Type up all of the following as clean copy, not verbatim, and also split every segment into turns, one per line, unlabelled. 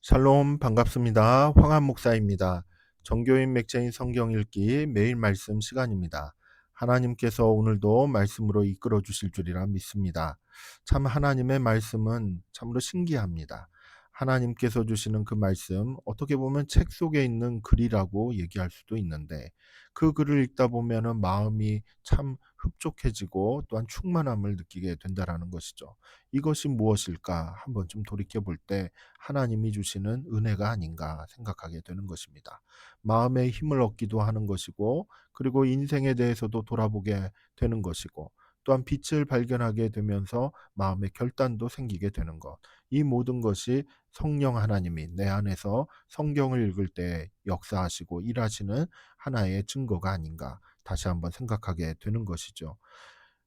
샬롬 반갑습니다. 황한 목사입니다. 정교인 맥체인 성경 읽기 매일 말씀 시간입니다. 하나님께서 오늘도 말씀으로 이끌어 주실 줄이라 믿습니다. 참 하나님의 말씀은 참으로 신기합니다. 하나님께서 주시는 그 말씀 어떻게 보면 책 속에 있는 글이라고 얘기할 수도 있는데 그 글을 읽다 보면은 마음이 참 흡족해지고 또한 충만함을 느끼게 된다라는 것이죠. 이것이 무엇일까 한번 좀 돌이켜 볼때 하나님이 주시는 은혜가 아닌가 생각하게 되는 것입니다. 마음의 힘을 얻기도 하는 것이고 그리고 인생에 대해서도 돌아보게 되는 것이고 또한 빛을 발견하게 되면서 마음의 결단도 생기게 되는 것. 이 모든 것이 성령 하나님이 내 안에서 성경을 읽을 때 역사하시고 일하시는 하나의 증거가 아닌가 다시 한번 생각하게 되는 것이죠.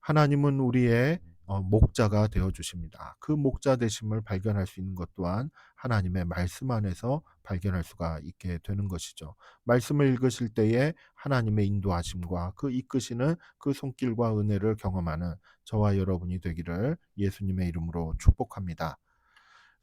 하나님은 우리의 목자가 되어 주십니다. 그 목자 되심을 발견할 수 있는 것 또한 하나님의 말씀 안에서 발견할 수가 있게 되는 것이죠. 말씀을 읽으실 때에 하나님의 인도하심과 그 이끄시는 그 손길과 은혜를 경험하는 저와 여러분이 되기를 예수님의 이름으로 축복합니다.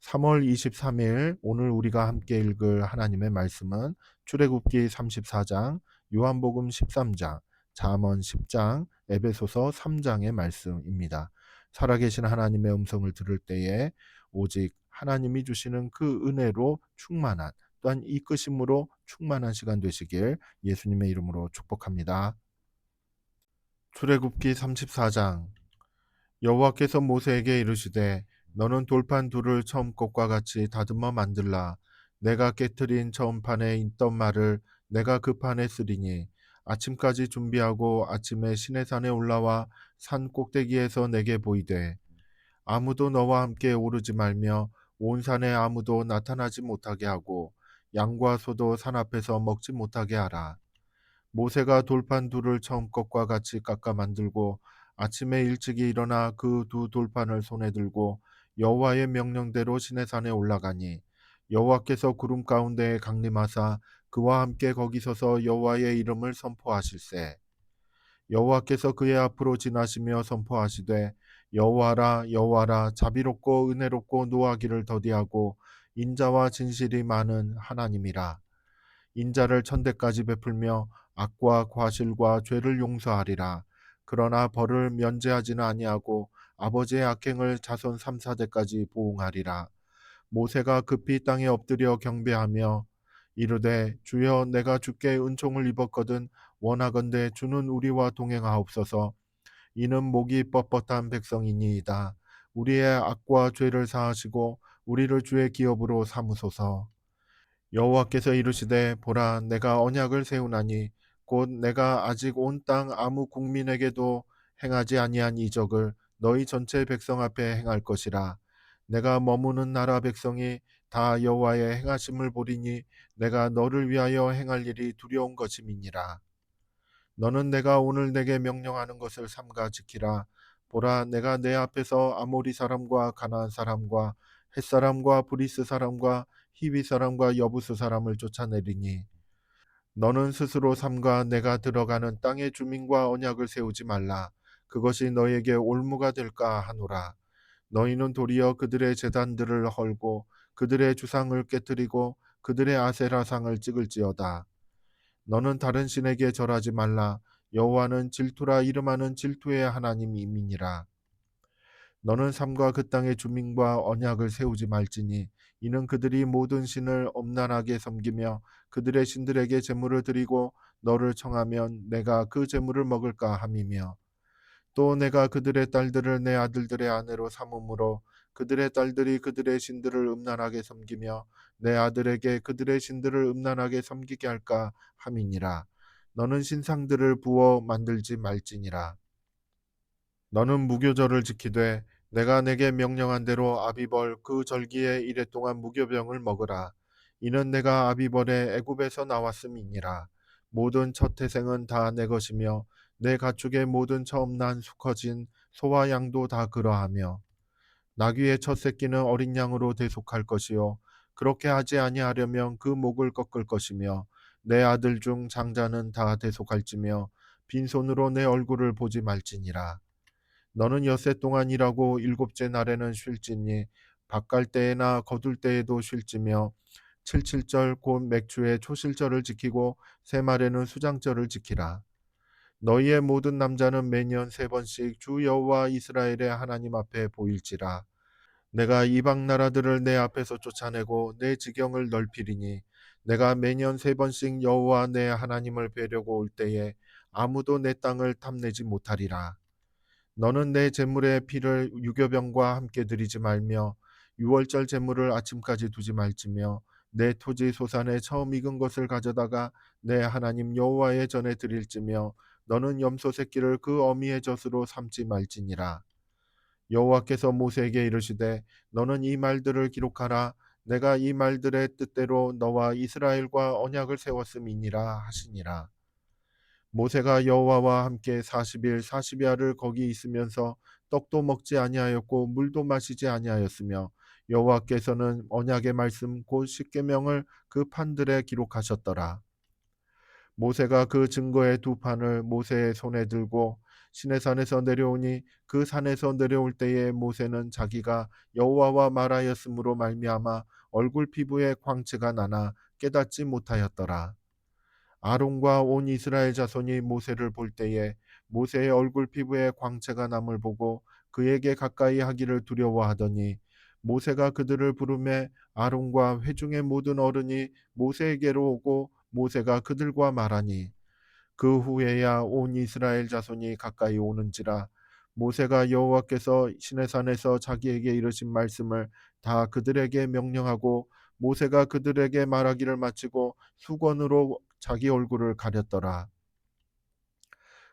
3월 23일 오늘 우리가 함께 읽을 하나님의 말씀은 출애굽기 34장, 요한복음 13장, 잠언 10장, 에베소서 3장의 말씀입니다. 살아계신 하나님의 음성을 들을 때에 오직 하나님이 주시는 그 은혜로 충만한 또한 이끄심으로 충만한 시간 되시길 예수님의 이름으로 축복합니다. 출애굽기 34장 여호와께서 모세에게 이르시되 너는 돌판 둘을 처음 것과 같이 다듬어 만들라. 내가 깨트린 처음 판에 있던 말을 내가 그 판에 쓰리니 아침까지 준비하고 아침에 시내산에 올라와 산 꼭대기에서 내게 보이되 아무도 너와 함께 오르지 말며 온 산에 아무도 나타나지 못하게 하고 양과 소도 산 앞에서 먹지 못하게 하라. 모세가 돌판 둘을 처음 것과 같이 깎아 만들고 아침에 일찍이 일어나 그 두 돌판을 손에 들고 여호와의 명령대로 시내산에 올라가니 여호와께서 구름 가운데에 강림하사 그와 함께 거기 서서 여호와의 이름을 선포하실세. 여호와께서 그의 앞으로 지나시며 선포하시되 여호와라 여호와라 자비롭고 은혜롭고 노하기를 더디하고 인자와 진실이 많은 하나님이라. 인자를 천대까지 베풀며 악과 과실과 죄를 용서하리라. 그러나 벌을 면제하지는 아니하고 아버지의 악행을 자손 3, 4대까지 보응하리라. 모세가 급히 땅에 엎드려 경배하며 이르되 주여 내가 주께 은총을 입었거든 원하건대 주는 우리와 동행하옵소서. 이는 목이 뻣뻣한 백성이니이다. 우리의 악과 죄를 사하시고 우리를 주의 기업으로 삼으소서. 여호와께서 이르시되 보라 내가 언약을 세우나니 곧 내가 아직 온 땅 아무 국민에게도 행하지 아니한 이적을 너희 전체 백성 앞에 행할 것이라. 내가 머무는 나라 백성이 다 여호와의 행하심을 보리니 내가 너를 위하여 행할 일이 두려운 것임이니라. 너는 내가 오늘 내게 명령하는 것을 삼가 지키라. 보라 내가 내 앞에서 아모리 사람과 가나안 사람과 헷 사람과 브리스 사람과 히비 사람과 여부스 사람을 쫓아내리니 너는 스스로 삼가 내가 들어가는 땅의 주민과 언약을 세우지 말라. 그것이 너에게 올무가 될까 하노라. 너희는 도리어 그들의 제단들을 헐고 그들의 주상을 깨뜨리고 그들의 아세라상을 찍을지어다. 너는 다른 신에게 절하지 말라. 여호와는 질투라 이름하는 질투의 하나님이니라. 너는 삼가 그 땅의 주민과 언약을 세우지 말지니 이는 그들이 모든 신을 엄란하게 섬기며 그들의 신들에게 제물을 드리고 너를 청하면 내가 그 제물을 먹을까 함이며 또 내가 그들의 딸들을 내 아들들의 아내로 삼음으로 그들의 딸들이 그들의 신들을 음란하게 섬기며 내 아들에게 그들의 신들을 음란하게 섬기게 할까 함이니라. 너는 신상들을 부어 만들지 말지니라. 너는 무교절을 지키되 내가 내게 명령한 대로 아비벌 그 절기에 이래 동안 무교병을 먹으라. 이는 내가 아비벌에 애굽에서 나왔음이니라. 모든 첫 태생은 다 내 것이며 내 가축의 모든 처음 난 수컷인 소와 양도 다 그러하며 나귀의 첫 새끼는 어린 양으로 대속할 것이요 그렇게 하지 아니하려면 그 목을 꺾을 것이며 내 아들 중 장자는 다 대속할지며 빈손으로 내 얼굴을 보지 말지니라. 너는 엿새 동안 일하고 일곱째 날에는 쉴지니 밭갈 때에나 거둘 때에도 쉴지며 칠칠절 곧 맥주의 초실절을 지키고 새말에는 수장절을 지키라. 너희의 모든 남자는 매년 세 번씩 주 여호와 이스라엘의 하나님 앞에 보일지라. 내가 이방 나라들을 내 앞에서 쫓아내고 내 지경을 넓히리니 내가 매년 세 번씩 여호와 내 하나님을 뵈려고 올 때에 아무도 내 땅을 탐내지 못하리라. 너는 내 제물의 피를 유교병과 함께 드리지 말며 유월절 제물을 아침까지 두지 말지며 내 토지 소산에 처음 익은 것을 가져다가 내 하나님 여호와의 전에 드릴지며 너는 염소 새끼를 그 어미의 젖으로 삼지 말지니라. 여호와께서 모세에게 이르시되 너는 이 말들을 기록하라. 내가 이 말들의 뜻대로 너와 이스라엘과 언약을 세웠음이니라 하시니라. 모세가 여호와와 함께 40일 40야를 거기 있으면서 떡도 먹지 아니하였고 물도 마시지 아니하였으며 여호와께서는 언약의 말씀 곧 십계명을 그 판들에 기록하셨더라. 모세가 그 증거의 두 판을 모세의 손에 들고 시내산에서 내려오니 그 산에서 내려올 때에 모세는 자기가 여호와와 말하였으므로 말미암아 얼굴 피부에 광채가 나나 깨닫지 못하였더라. 아론과 온 이스라엘 자손이 모세를 볼 때에 모세의 얼굴 피부에 광채가 남을 보고 그에게 가까이 하기를 두려워하더니 모세가 그들을 부르매 아론과 회중의 모든 어른이 모세에게로 오고 모세가 그들과 말하니 그 후에야 온 이스라엘 자손이 가까이 오는지라. 모세가 여호와께서 시내산에서 자기에게 이르신 말씀을 다 그들에게 명령하고 모세가 그들에게 말하기를 마치고 수건으로 자기 얼굴을 가렸더라.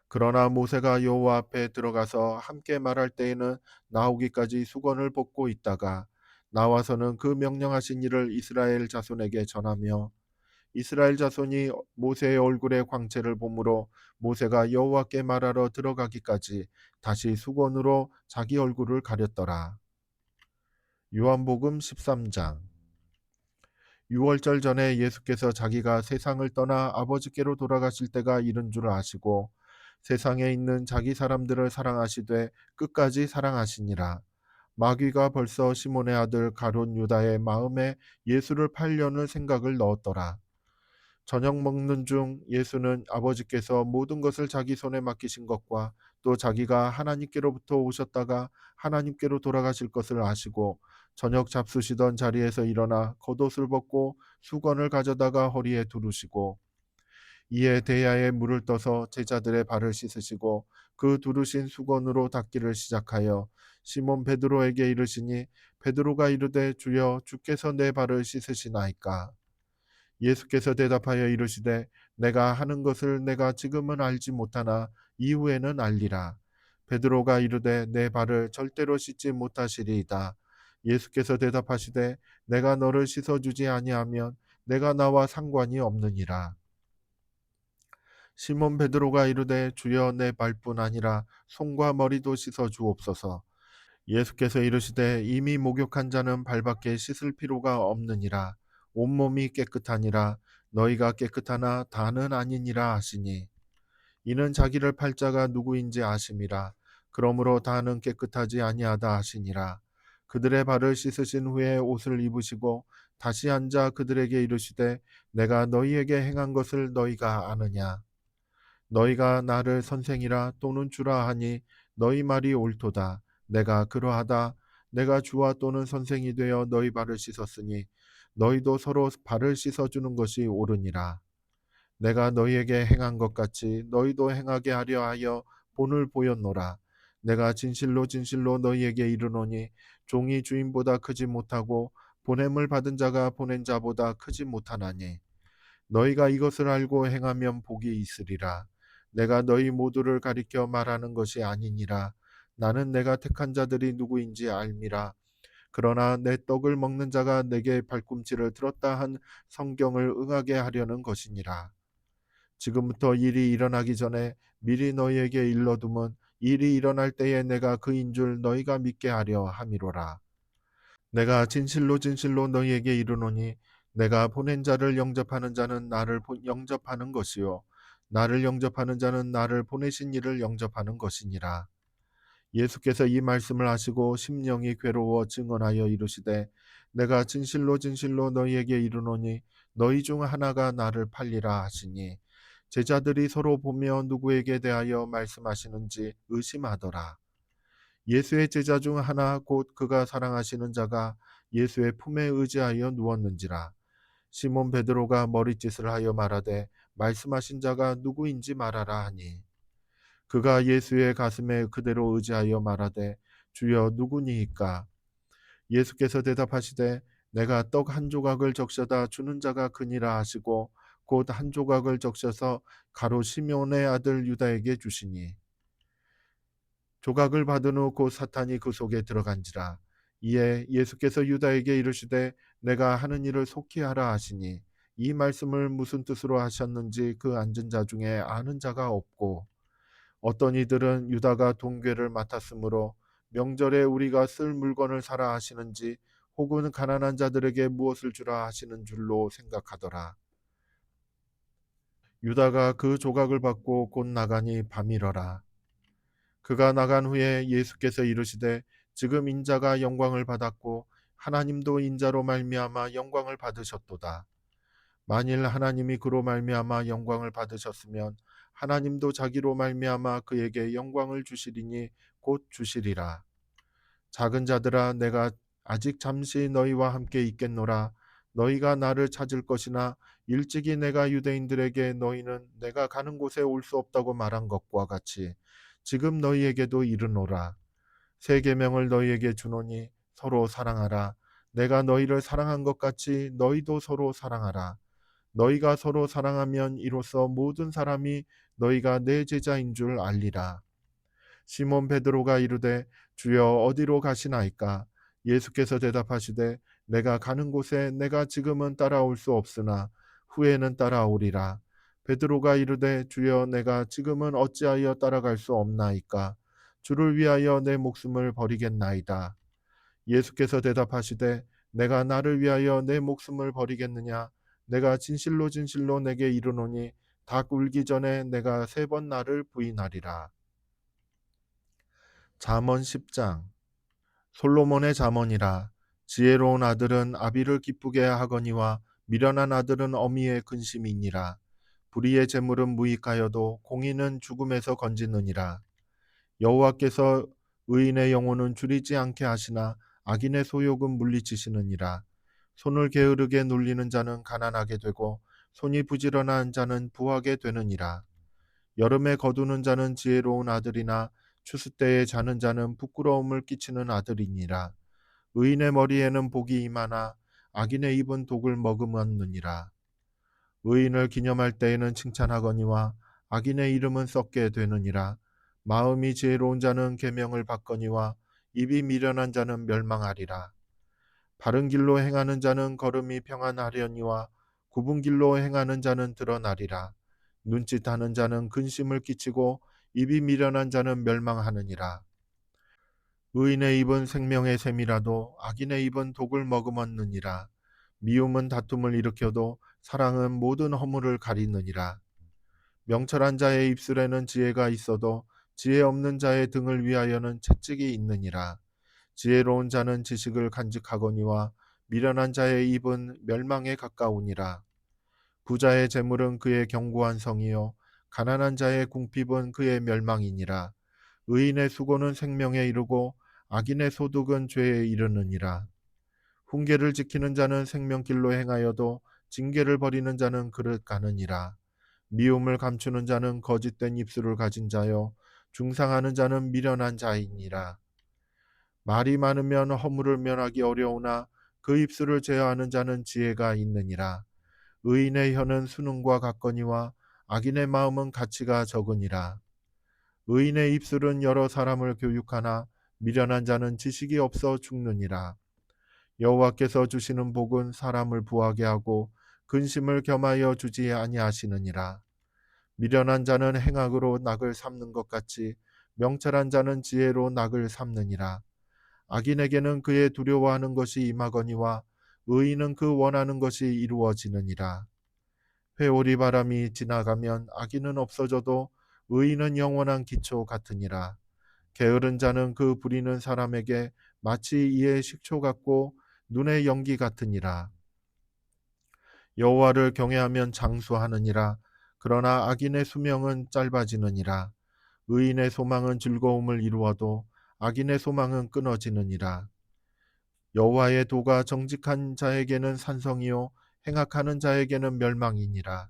그러나 모세가 여호와 앞에 들어가서 함께 말할 때에는 나오기까지 수건을 벗고 있다가 나와서는 그 명령하신 일을 이스라엘 자손에게 전하며 이스라엘 자손이 모세의 얼굴의 광채를 보므로 모세가 여호와께 말하러 들어가기까지 다시 수건으로 자기 얼굴을 가렸더라. 요한복음 13장. 유월절 전에 예수께서 자기가 세상을 떠나 아버지께로 돌아가실 때가 이른 줄 아시고 세상에 있는 자기 사람들을 사랑하시되 끝까지 사랑하시니라. 마귀가 벌써 시몬의 아들 가룟 유다의 마음에 예수를 팔려는 생각을 넣었더라. 저녁 먹는 중 예수는 아버지께서 모든 것을 자기 손에 맡기신 것과 또 자기가 하나님께로부터 오셨다가 하나님께로 돌아가실 것을 아시고 저녁 잡수시던 자리에서 일어나 겉옷을 벗고 수건을 가져다가 허리에 두르시고 이에 대야에 물을 떠서 제자들의 발을 씻으시고 그 두르신 수건으로 닦기를 시작하여 시몬 베드로에게 이르시니 베드로가 이르되 주여 주께서 내 발을 씻으시나이까. 예수께서 대답하여 이르시되 내가 하는 것을 내가 지금은 알지 못하나 이후에는 알리라. 베드로가 이르되 내 발을 절대로 씻지 못하시리이다. 예수께서 대답하시되 내가 너를 씻어주지 아니하면 내가 나와 상관이 없느니라. 시몬 베드로가 이르되 주여 내 발뿐 아니라 손과 머리도 씻어 주옵소서. 예수께서 이르시되 이미 목욕한 자는 발밖에 씻을 필요가 없느니라. 온몸이 깨끗하니라. 너희가 깨끗하나 다는 아니니라 하시니 이는 자기를 팔 자가 누구인지 아심이라. 그러므로 다는 깨끗하지 아니하다 하시니라. 그들의 발을 씻으신 후에 옷을 입으시고 다시 앉아 그들에게 이르시되 내가 너희에게 행한 것을 너희가 아느냐. 너희가 나를 선생이라 또는 주라 하니 너희 말이 옳도다. 내가 그러하다. 내가 주와 또는 선생이 되어 너희 발을 씻었으니 너희도 서로 발을 씻어주는 것이 옳으니라. 내가 너희에게 행한 것 같이 너희도 행하게 하려 하여 본을 보였노라. 내가 진실로 진실로 너희에게 이르노니 종이 주인보다 크지 못하고 보냄을 받은 자가 보낸 자보다 크지 못하나니 너희가 이것을 알고 행하면 복이 있으리라. 내가 너희 모두를 가리켜 말하는 것이 아니니라. 나는 내가 택한 자들이 누구인지 알미라. 그러나 내 떡을 먹는 자가 내게 발꿈치를 들었다 한 성경을 응하게 하려는 것이니라. 지금부터 일이 일어나기 전에 미리 너희에게 일러두면 일이 일어날 때에 내가 그인 줄 너희가 믿게 하려 함이로라. 내가 진실로 진실로 너희에게 이르노니 내가 보낸 자를 영접하는 자는 나를 영접하는 것이요 나를 영접하는 자는 나를 보내신 이를 영접하는 것이니라. 예수께서 이 말씀을 하시고 심령이 괴로워 증언하여 이르시되 내가 진실로 진실로 너희에게 이르노니 너희 중 하나가 나를 팔리라 하시니 제자들이 서로 보며 누구에게 대하여 말씀하시는지 의심하더라. 예수의 제자 중 하나 곧 그가 사랑하시는 자가 예수의 품에 의지하여 누웠는지라. 시몬 베드로가 머리짓을 하여 말하되 말씀하신 자가 누구인지 말하라 하니 그가 예수의 가슴에 그대로 의지하여 말하되 주여 누구니이까. 예수께서 대답하시되 내가 떡 한 조각을 적셔다 주는 자가 그니라 하시고 곧 한 조각을 적셔서 가롯 시몬의 아들 유다에게 주시니 조각을 받은 후 곧 사탄이 그 속에 들어간지라. 이에 예수께서 유다에게 이르시되 내가 하는 일을 속히 하라 하시니 이 말씀을 무슨 뜻으로 하셨는지 그 앉은 자 중에 아는 자가 없고 어떤 이들은 유다가 동괴를 맡았으므로 명절에 우리가 쓸 물건을 사라 하시는지 혹은 가난한 자들에게 무엇을 주라 하시는 줄로 생각하더라. 유다가 그 조각을 받고 곧 나가니 밤이러라. 그가 나간 후에 예수께서 이르시되 지금 인자가 영광을 받았고 하나님도 인자로 말미암아 영광을 받으셨도다. 만일 하나님이 그로 말미암아 영광을 받으셨으면 하나님도 자기로 말미암아 그에게 영광을 주시리니 곧 주시리라. 작은 자들아 내가 아직 잠시 너희와 함께 있겠노라. 너희가 나를 찾을 것이나 일찍이 내가 유대인들에게 너희는 내가 가는 곳에 올 수 없다고 말한 것과 같이 지금 너희에게도 이르노라. 새 계명을 너희에게 주노니 서로 사랑하라. 내가 너희를 사랑한 것 같이 너희도 서로 사랑하라. 너희가 서로 사랑하면 이로써 모든 사람이 너희가 내 제자인 줄 알리라. 시몬 베드로가 이르되 주여 어디로 가시나이까. 예수께서 대답하시되 내가 가는 곳에 내가 지금은 따라올 수 없으나 후에는 따라오리라. 베드로가 이르되 주여 내가 지금은 어찌하여 따라갈 수 없나이까. 주를 위하여 내 목숨을 버리겠나이다. 예수께서 대답하시되 내가 나를 위하여 내 목숨을 버리겠느냐. 내가 진실로 진실로 내게 이르노니 닭 울기 전에 내가 3번 나를 부인하리라. 잠언 10장. 솔로몬의 잠언이라. 지혜로운 아들은 아비를 기쁘게 하거니와 미련한 아들은 어미의 근심이니라. 불의의 재물은 무익하여도 공의는 죽음에서 건지느니라. 여호와께서 의인의 영혼은 줄이지 않게 하시나 악인의 소욕은 물리치시느니라. 손을 게으르게 놀리는 자는 가난하게 되고 손이 부지런한 자는 부하게 되느니라. 여름에 거두는 자는 지혜로운 아들이나 추수 때에 자는 자는 부끄러움을 끼치는 아들이니라. 의인의 머리에는 복이 임하나 악인의 입은 독을 머금었느니라. 의인을 기념할 때에는 칭찬하거니와 악인의 이름은 썩게 되느니라. 마음이 지혜로운 자는 계명을 받거니와 입이 미련한 자는 멸망하리라. 바른 길로 행하는 자는 걸음이 평안하려니와 굽은 길로 행하는 자는 드러나리라. 눈짓하는 자는 근심을 끼치고 입이 미련한 자는 멸망하느니라. 의인의 입은 생명의 샘이라도 악인의 입은 독을 머금었느니라. 미움은 다툼을 일으켜도 사랑은 모든 허물을 가리느니라. 명철한 자의 입술에는 지혜가 있어도 지혜 없는 자의 등을 위하여는 채찍이 있느니라. 지혜로운 자는 지식을 간직하거니와 미련한 자의 입은 멸망에 가까우니라. 부자의 재물은 그의 견고한 성이요 가난한 자의 궁핍은 그의 멸망이니라. 의인의 수고는 생명에 이르고 악인의 소득은 죄에 이르느니라. 훈계를 지키는 자는 생명길로 행하여도 징계를 버리는 자는 그릇 가느니라. 미움을 감추는 자는 거짓된 입술을 가진 자요 중상하는 자는 미련한 자이니라. 말이 많으면 허물을 면하기 어려우나 그 입술을 제어하는 자는 지혜가 있느니라. 의인의 혀는 수능과 같거니와 악인의 마음은 가치가 적으니라. 의인의 입술은 여러 사람을 교육하나 미련한 자는 지식이 없어 죽느니라. 여호와께서 주시는 복은 사람을 부하게 하고 근심을 겸하여 주지 아니하시느니라. 미련한 자는 행악으로 낙을 삼는 것 같이 명철한 자는 지혜로 낙을 삼느니라. 악인에게는 그의 두려워하는 것이 임하거니와 의인은 그 원하는 것이 이루어지느니라. 회오리 바람이 지나가면 악인은 없어져도 의인은 영원한 기초 같으니라. 게으른 자는 그 부리는 사람에게 마치 이의 식초 같고 눈의 연기 같으니라. 여호와를 경외하면 장수하느니라. 그러나 악인의 수명은 짧아지느니라. 의인의 소망은 즐거움을 이루어도 악인의 소망은 끊어지느니라. 여호와의 도가 정직한 자에게는 산성이요 행악하는 자에게는 멸망이니라.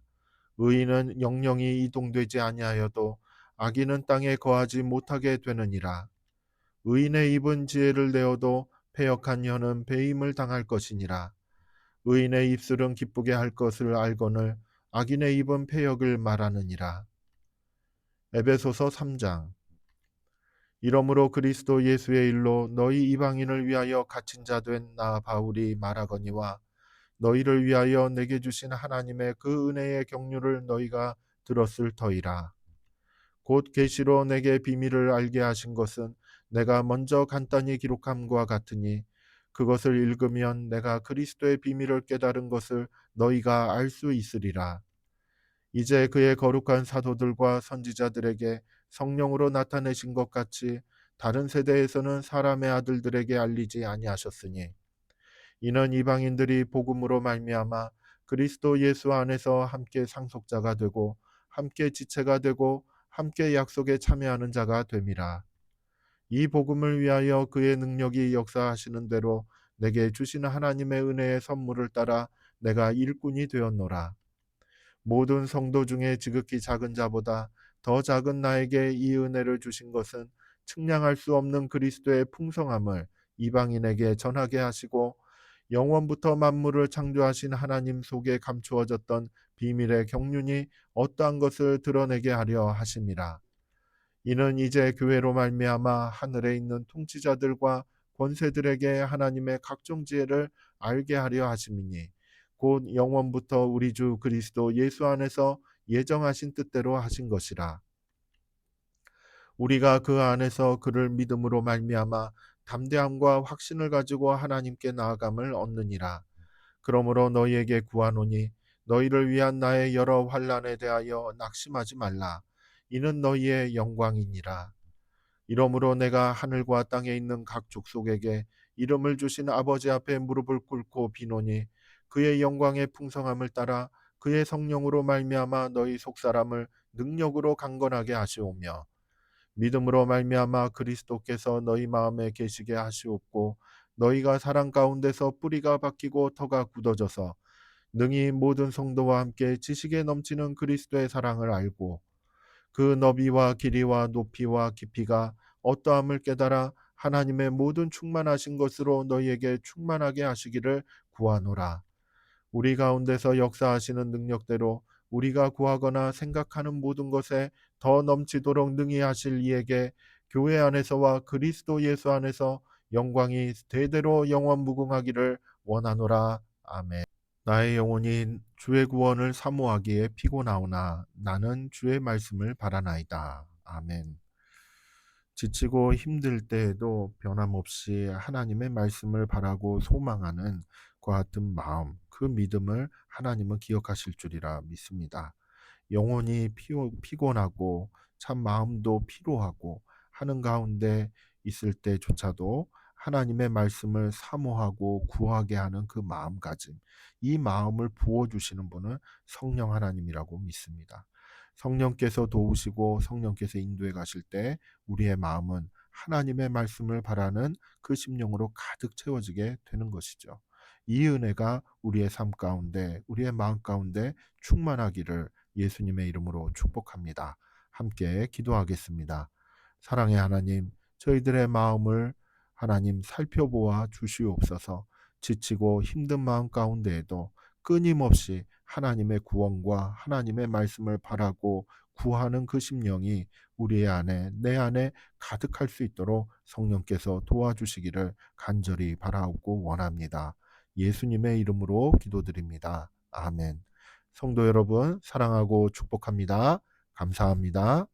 의인은 영영이 이동되지 아니하여도 악인은 땅에 거하지 못하게 되느니라. 의인의 입은 지혜를 내어도 패역한 혀는 배임을 당할 것이니라. 의인의 입술은 기쁘게 할 것을 알거늘 악인의 입은 패역을 말하느니라. 에베소서 3장. 이러므로 그리스도 예수의 일로 너희 이방인을 위하여 갇힌 자 된 나 바울이 말하거니와 너희를 위하여 내게 주신 하나님의 그 은혜의 경륜을 너희가 들었을 터이라. 곧 계시로 내게 비밀을 알게 하신 것은 내가 먼저 간단히 기록함과 같으니 그것을 읽으면 내가 그리스도의 비밀을 깨달은 것을 너희가 알 수 있으리라. 이제 그의 거룩한 사도들과 선지자들에게 성령으로 나타내신 것 같이 다른 세대에서는 사람의 아들들에게 알리지 아니하셨으니 이는 이방인들이 복음으로 말미암아 그리스도 예수 안에서 함께 상속자가 되고 함께 지체가 되고 함께 약속에 참여하는 자가 됨이라. 이 복음을 위하여 그의 능력이 역사하시는 대로 내게 주시는 하나님의 은혜의 선물을 따라 내가 일꾼이 되었노라. 모든 성도 중에 지극히 작은 자보다 더 작은 나에게 이 은혜를 주신 것은 측량할 수 없는 그리스도의 풍성함을 이방인에게 전하게 하시고 영원부터 만물을 창조하신 하나님 속에 감추어졌던 비밀의 경륜이 어떠한 것을 드러내게 하려 하심이라. 이는 이제 교회로 말미암아 하늘에 있는 통치자들과 권세들에게 하나님의 각종 지혜를 알게 하려 하심이니 곧 영원부터 우리 주 그리스도 예수 안에서 예정하신 뜻대로 하신 것이라. 우리가 그 안에서 그를 믿음으로 말미암아 담대함과 확신을 가지고 하나님께 나아감을 얻느니라. 그러므로 너희에게 구하노니 너희를 위한 나의 여러 환난에 대하여 낙심하지 말라. 이는 너희의 영광이니라. 이러므로 내가 하늘과 땅에 있는 각 족속에게 이름을 주신 아버지 앞에 무릎을 꿇고 비노니 그의 영광의 풍성함을 따라 그의 성령으로 말미암아 너희 속사람을 능력으로 강건하게 하시오며 믿음으로 말미암아 그리스도께서 너희 마음에 계시게 하시옵고 너희가 사랑 가운데서 뿌리가 박히고 터가 굳어져서 능히 모든 성도와 함께 지식에 넘치는 그리스도의 사랑을 알고 그 너비와 길이와 높이와 깊이가 어떠함을 깨달아 하나님의 모든 충만하신 것으로 너희에게 충만하게 하시기를 구하노라. 우리 가운데서 역사하시는 능력대로 우리가 구하거나 생각하는 모든 것에 더 넘치도록 능히 하실 이에게 교회 안에서와 그리스도 예수 안에서 영광이 대대로 영원 무궁하기를 원하노라. 아멘. 나의 영혼이 주의 구원을 사모하기에 피곤하오나 나는 주의 말씀을 바라나이다. 아멘. 지치고 힘들 때에도 변함없이 하나님의 말씀을 바라고 소망하는 그와 같은 마음, 그 믿음을 하나님은 기억하실 줄이라 믿습니다. 영혼이 피곤하고 참 마음도 피로하고 하는 가운데 있을 때조차도 하나님의 말씀을 사모하고 구하게 하는 그 마음가짐, 이 마음을 부어주시는 분은 성령 하나님이라고 믿습니다. 성령께서 도우시고 성령께서 인도해 가실 때 우리의 마음은 하나님의 말씀을 바라는 그 심령으로 가득 채워지게 되는 것이죠. 이 은혜가 우리의 삶 가운데, 우리의 마음 가운데 충만하기를 예수님의 이름으로 축복합니다. 함께 기도하겠습니다. 사랑의 하나님, 저희들의 마음을 하나님 살펴보아 주시옵소서. 지치고 힘든 마음 가운데에도 끊임없이 하나님의 구원과 하나님의 말씀을 바라고 구하는 그 심령이 우리 안에, 내 안에 가득할 수 있도록 성령께서 도와주시기를 간절히 바라옵고 원합니다. 예수님의 이름으로 기도드립니다. 아멘. 성도 여러분, 사랑하고 축복합니다. 감사합니다.